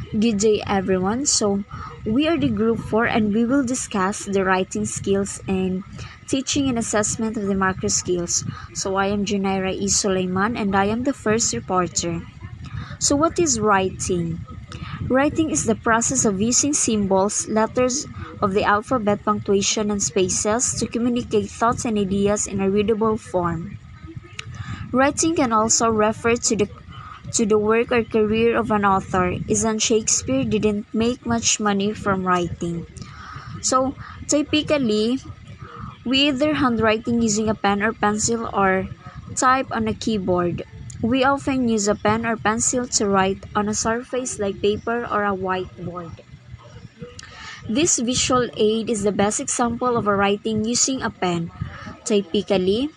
Good day, everyone. We are the group 4 and we will discuss the writing skills and teaching and assessment of the macro skills. I am Junaira E. Sulaiman and I am the first reporter. What is writing? Writing is the process of using symbols, letters of the alphabet, punctuation, and spaces to communicate thoughts and ideas in a readable form. Writing can also refer to the work or career of an author. Isn't Shakespeare didn't make much money from writing? So typically, we either handwriting using a pen or pencil or type on a keyboard. We often use a pen or pencil to write on a surface like paper or a whiteboard. This visual aid is the best example of a writing using a pen. Typically,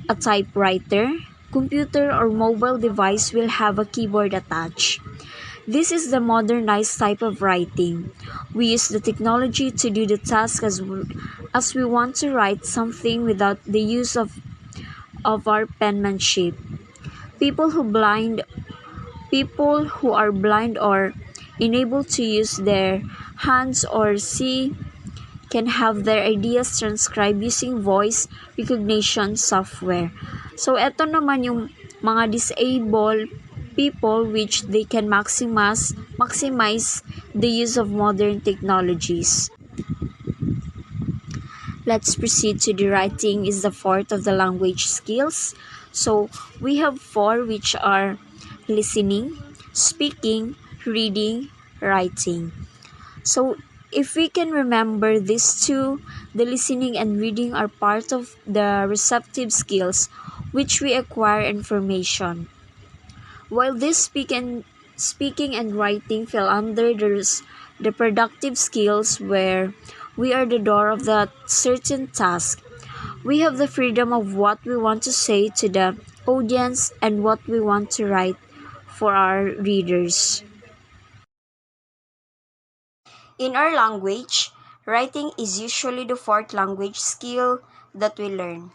a typewriter, computer, or mobile device will have a keyboard attached. This is the modernized type of writing. We use the technology to do the task as we want to write something without the use of our penmanship. People who blind People who are blind or unable to use their hands or see can have their ideas transcribed using voice recognition software. Eto naman yung mga disabled people which they can maximize the use of modern technologies. Let's proceed to the writing is the fourth of the language skills. We have four which are listening, speaking, reading, writing. If we can remember these two, the listening and reading are part of the receptive skills which we acquire information. While this speaking and writing fell under the productive skills where we are the door of that certain task. We have the freedom of what we want to say to the audience and what we want to write for our readers. In our language, writing is usually the fourth language skill that we learn.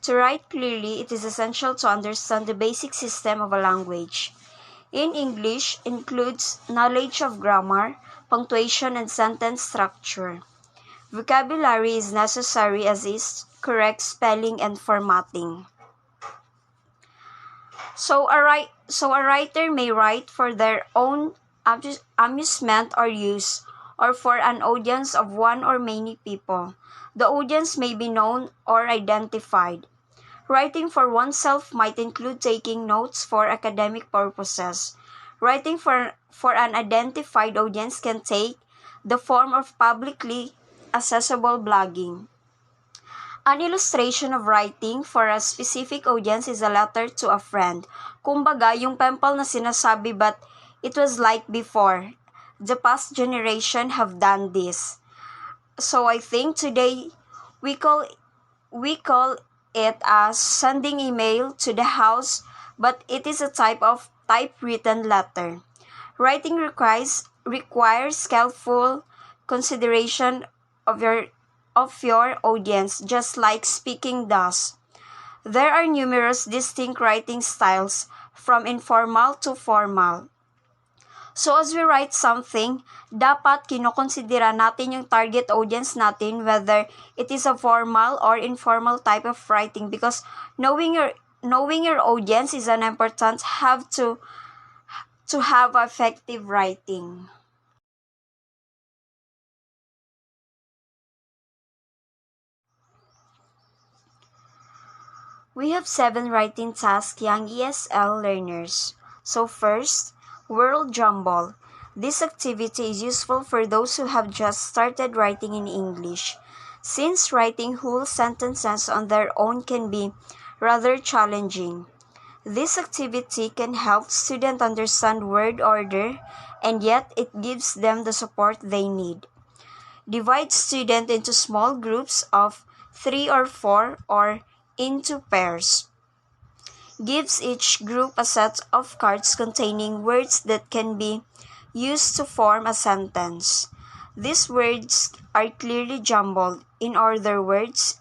To write clearly, it is essential to understand the basic system of a language. In English, includes knowledge of grammar, punctuation, and sentence structure. Vocabulary is necessary as is correct spelling and formatting. A writer may write for their own amusement or use, or for an audience of one or many people. The audience may be known or identified. Writing for oneself might include taking notes for academic purposes. Writing for an identified audience can take the form of publicly accessible blogging. An illustration of writing for a specific audience is a letter to a friend. Kumbaga, yung pimple na sinasabi but it was like before. The past generation have done this. I think today we call it as sending email to the house, but it is a type of typewritten letter. Writing requires careful consideration of your audience, just like speaking does. There are numerous distinct writing styles, from informal to formal. As we write something, dapat kinokonsidera natin yung target audience natin, whether it is a formal or informal type of writing, because knowing your audience is an important have to have effective writing. We have 7 writing tasks young ESL learners. First, word jumble. This activity is useful for those who have just started writing in English, since writing whole sentences on their own can be rather challenging. This activity can help students understand word order, and yet it gives them the support they need. Divide students into small groups of 3 or 4 or into pairs. Gives each group a set of cards containing words that can be used to form a sentence. These words are clearly jumbled, in other words,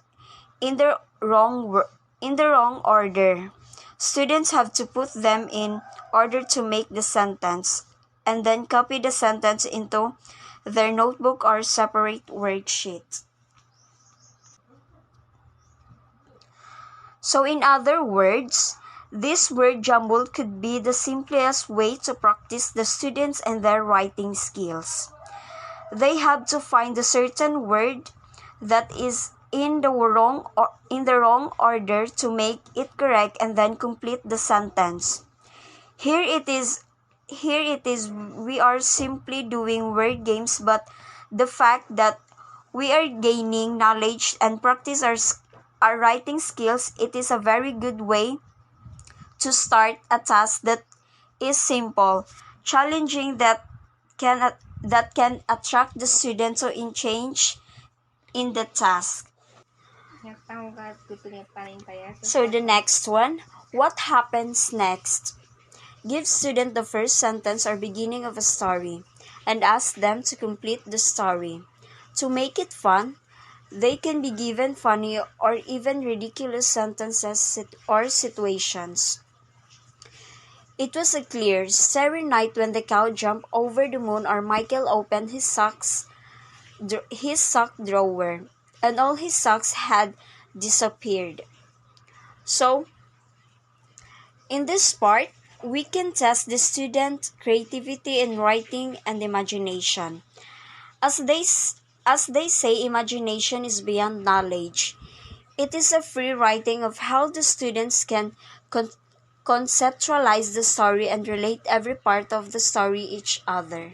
in the wrong order. Students have to put them in order to make the sentence. and then copy the sentence into their notebook or separate worksheet. So in other words, this word jumble could be the simplest way to practice the students and their writing skills. They have to find a certain word that is in the wrong order to make it correct and then complete the sentence. Here it is we are simply doing word games, but the fact that we are gaining knowledge and practice our writing skills, it is a very good way to start a task that is simple, challenging that can attract the student to change in the task. So the next one, what happens next? Give student the first sentence or beginning of a story and ask them to complete the story. To make it fun, they can be given funny or even ridiculous sentences or situations. It was a clear, starry night when the cow jumped over the moon, or Michael opened his sock drawer, and all his socks had disappeared. So, in this part, we can test the student creativity in writing and imagination. As they say, imagination is beyond knowledge. It is a free writing of how the students can conceptualize the story and relate every part of the story each other.